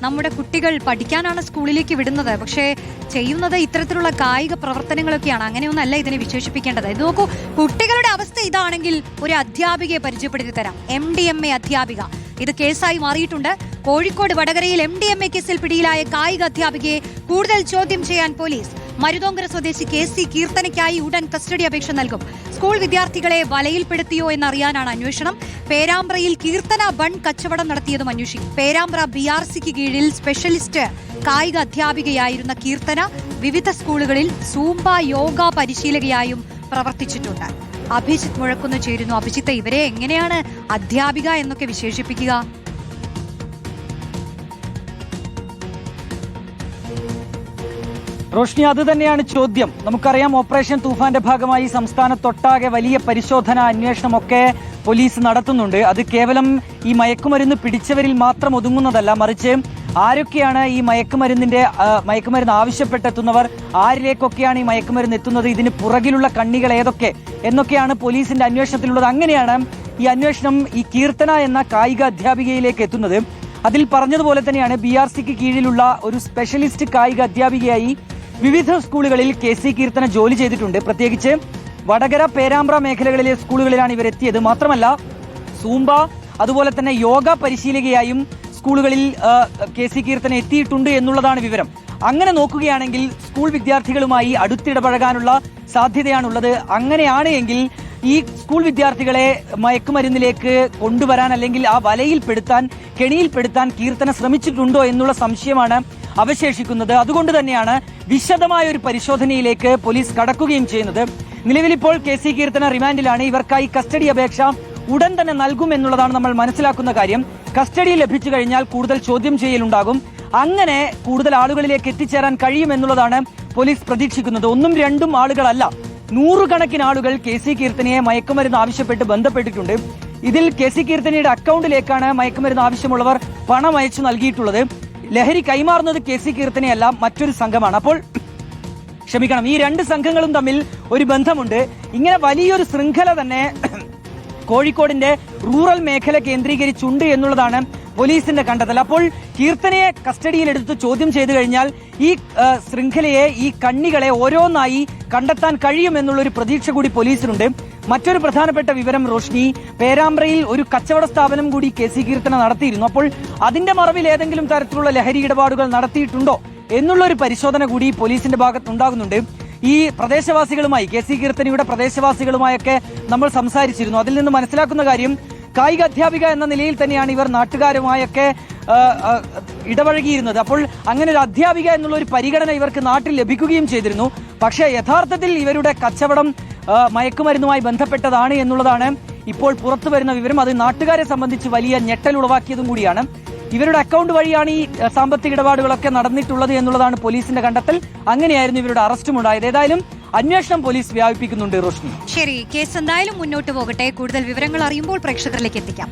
നമ്മുടെ കുട്ടികൾ പഠിക്കാനാണ് സ്കൂളിലേക്ക് വിടുന്നത്, പക്ഷേ ചെയ്യുന്നത് ഇത്തരത്തിലുള്ള കായിക പ്രവർത്തനങ്ങളൊക്കെയാണ്. അങ്ങനെയൊന്നല്ല ഇതിനെ വിശേഷിപ്പിക്കേണ്ടത്. ഇത് നോക്കൂ, കുട്ടികളുടെ അവസ്ഥ ഇതാണെങ്കിൽ ഒരു അധ്യാപികയെ പരിചയപ്പെടുത്തി തരാം. MDMA അധ്യാപിക. ഇത് കേസായി മാറിയിട്ടുണ്ട്. കോഴിക്കോട് വടകരയിൽ MDMA കേസിൽ പിടിയിലായ കായിക അധ്യാപികയെ കൂടുതൽ ചോദ്യം ചെയ്യാൻ പോലീസ്. മരുതോങ്കര സ്വദേശി KC കീർത്തനയ്ക്കായി ഉടൻ കസ്റ്റഡി അപേക്ഷ നൽകും. സ്കൂൾ വിദ്യാർത്ഥികളെ വലയിൽപ്പെടുത്തിയോ എന്നറിയാനാണ് അന്വേഷണം. പേരാമ്പ്രയിൽ കീർത്തന ബൺ കച്ചവടം നടത്തിയതും അന്വേഷിക്കും. പേരാമ്പ്ര BRCക്ക് കീഴിൽ സ്പെഷ്യലിസ്റ്റ് കായിക അധ്യാപികയായിരുന്ന കീർത്തന വിവിധ സ്കൂളുകളിൽ സൂംബ യോഗ പരിശീലകയായും പ്രവർത്തിച്ചിട്ടുണ്ട്. അഭിജിത്ത് മുഴക്കുന്ന് ചേരുന്നു. അഭിജിത്ത്, ഇവരെ എങ്ങനെയാണ് അധ്യാപിക എന്നൊക്കെ വിശേഷിപ്പിക്കുക? റോഷ്നി, അത് തന്നെയാണ് ചോദ്യം. നമുക്കറിയാം, ഓപ്പറേഷൻ തൂഫാന്റെ ഭാഗമായി സംസ്ഥാനത്തൊട്ടാകെ വലിയ പരിശോധന, അന്വേഷണമൊക്കെ പോലീസ് നടത്തുന്നുണ്ട്. അത് കേവലം ഈ മയക്കുമരുന്ന് പിടിച്ചവരിൽ മാത്രം ഒതുങ്ങുന്നതല്ല, മറിച്ച് ആരൊക്കെയാണ് ഈ മയക്കുമരുന്ന് ആവശ്യപ്പെട്ടെത്തുന്നവർ, ആരിലേക്കൊക്കെയാണ് ഈ മയക്കുമരുന്ന് എത്തുന്നത്, ഇതിന് പുറകിലുള്ള കണ്ണികൾ ഏതൊക്കെ എന്നൊക്കെയാണ് പോലീസിന്റെ അന്വേഷണത്തിലുള്ളത്. അങ്ങനെയാണ് ഈ അന്വേഷണം ഈ കീർത്തന എന്ന കായിക അധ്യാപികയിലേക്ക് എത്തുന്നത്. അതിൽ പറഞ്ഞതുപോലെ തന്നെയാണ് BRCക്ക് കീഴിലുള്ള ഒരു സ്പെഷ്യലിസ്റ്റ് കായിക അധ്യാപികയായി വിവിധ സ്കൂളുകളിൽ KC കീർത്തന ജോലി ചെയ്തിട്ടുണ്ട്. പ്രത്യേകിച്ച് വടകര, പേരാമ്പ്ര മേഖലകളിലെ സ്കൂളുകളിലാണ് ഇവരെത്തിയത്. മാത്രമല്ല, സൂംബ അതുപോലെ തന്നെ യോഗ പരിശീലകയായും സ്കൂളുകളിൽ KC കീർത്തന എത്തിയിട്ടുണ്ട് എന്നുള്ളതാണ് വിവരം. അങ്ങനെ നോക്കുകയാണെങ്കിൽ സ്കൂൾ വിദ്യാർത്ഥികളുമായി അടുത്തിടപഴകാനുള്ള സാധ്യതയാണുള്ളത്. അങ്ങനെയാണ് എങ്കിൽ ഈ സ്കൂൾ വിദ്യാർത്ഥികളെ മയക്കുമരുന്നിലേക്ക് കൊണ്ടുവരാൻ, അല്ലെങ്കിൽ ആ വലയിൽപ്പെടുത്താൻ, കെണിയിൽപ്പെടുത്താൻ കീർത്തന ശ്രമിച്ചിട്ടുണ്ടോ എന്നുള്ള സംശയമാണ് അവശേഷിക്കുന്നത്. അതുകൊണ്ട് തന്നെയാണ് വിശദമായ ഒരു പരിശോധനയിലേക്ക് പോലീസ് കടക്കുകയും ചെയ്യുന്നത്. നിലവിലിപ്പോൾ KC കീർത്തന റിമാൻഡിലാണ്. ഇവർക്കായി കസ്റ്റഡി അപേക്ഷ ഉടൻ തന്നെ നൽകുമെന്നുള്ളതാണ് നമ്മൾ മനസ്സിലാക്കുന്ന കാര്യം. കസ്റ്റഡി ലഭിച്ചു കഴിഞ്ഞാൽ കൂടുതൽ ചോദ്യം ചെയ്യലുണ്ടാകും. അങ്ങനെ കൂടുതൽ ആളുകളിലേക്ക് എത്തിച്ചേരാൻ കഴിയുമെന്നുള്ളതാണ് പോലീസ് പ്രതീക്ഷിക്കുന്നത്. ഒന്നും രണ്ടും ആളുകളല്ല, നൂറുകണക്കിന് ആളുകൾ KC കീർത്തനയെ മയക്കുമരുന്ന് ആവശ്യപ്പെട്ട് ബന്ധപ്പെട്ടിട്ടുണ്ട്. ഇതിൽ KC കീർത്തനയുടെ അക്കൗണ്ടിലേക്കാണ് മയക്കുമരുന്ന് ആവശ്യമുള്ളവർ പണം അയച്ചു നൽകിയിട്ടുള്ളത്. ലഹരി കൈമാറുന്നത് KC കീർത്തനയല്ല, മറ്റൊരു സംഘമാണ്. അപ്പോൾ ക്ഷമിക്കണം, ഈ രണ്ട് സംഘങ്ങളും തമ്മിൽ ഒരു ബന്ധമുണ്ട്. ഇങ്ങനെ വലിയൊരു ശൃംഖല തന്നെ കോഴിക്കോടിന്റെ റൂറൽ മേഖല കേന്ദ്രീകരിച്ചുണ്ട് എന്നുള്ളതാണ് പോലീസിന്റെ കണ്ടെത്തൽ. അപ്പോൾ കീർത്തനയെ കസ്റ്റഡിയിലെടുത്ത് ചോദ്യം ചെയ്തു കഴിഞ്ഞാൽ ഈ ശൃംഖലയെ, ഈ കണ്ണികളെ ഓരോന്നായി കണ്ടെത്താൻ കഴിയുമെന്നുള്ളൊരു പ്രതീക്ഷ കൂടി പോലീസിനുണ്ട്. മറ്റൊരു പ്രധാനപ്പെട്ട വിവരം റോഷ്നി, പേരാമ്പ്രയിൽ ഒരു കച്ചവട സ്ഥാപനം കൂടി KC കീർത്തന നടത്തിയിരുന്നു. അപ്പോൾ അതിന്റെ മറവിൽ ഏതെങ്കിലും തരത്തിലുള്ള ലഹരി ഇടപാടുകൾ നടത്തിയിട്ടുണ്ടോ എന്നുള്ളൊരു പരിശോധന കൂടി പോലീസിന്റെ ഭാഗത്തുണ്ടാകുന്നുണ്ട്. ഈ പ്രദേശവാസികളുമായി, KC കീർത്തനയുടെ പ്രദേശവാസികളുമായൊക്കെ നമ്മൾ സംസാരിച്ചിരുന്നു. അതിൽ നിന്ന് മനസ്സിലാക്കുന്ന കാര്യം, കായിക അധ്യാപിക എന്ന നിലയിൽ തന്നെയാണ് ഇവർ നാട്ടുകാരുമായൊക്കെ ഇടപഴകിയിരുന്നത്. അപ്പോൾ അങ്ങനെ ഒരു അധ്യാപിക എന്നുള്ള ഒരു പരിഗണന ഇവർക്ക് നാട്ടിൽ ലഭിക്കുകയും ചെയ്തിരുന്നു. പക്ഷേ യഥാർത്ഥത്തിൽ ഇവരുടെ കച്ചവടം മയക്കുമരുന്നുമായി ബന്ധപ്പെട്ടതാണ് എന്നുള്ളതാണ് ഇപ്പോൾ പുറത്തു വരുന്ന വിവരം. അത് നാട്ടുകാരെ സംബന്ധിച്ച് വലിയ ഞെട്ടൽ ഉളവാക്കിയതും കൂടിയാണ്. ഇവരുടെ അക്കൗണ്ട് വഴിയാണ് ഈ സാമ്പത്തിക ഇടപാടുകളൊക്കെ നടന്നിട്ടുള്ളത് എന്നുള്ളതാണ് പോലീസിന്റെ കണ്ടെത്തൽ. അങ്ങനെയായിരുന്നു ഇവരുടെ അറസ്റ്റും ഉണ്ടായത്. ഏതായാലും അന്വേഷണം പോലീസ് വ്യാപിപ്പിക്കുന്നുണ്ട്. റോഷ്നി, ശരി, കേസ് എന്തായാലും മുന്നോട്ട് പോകട്ടെ. കൂടുതൽ വിവരങ്ങൾ അറിയുമ്പോൾ പ്രേക്ഷകരിലേക്ക് എത്തിക്കാം.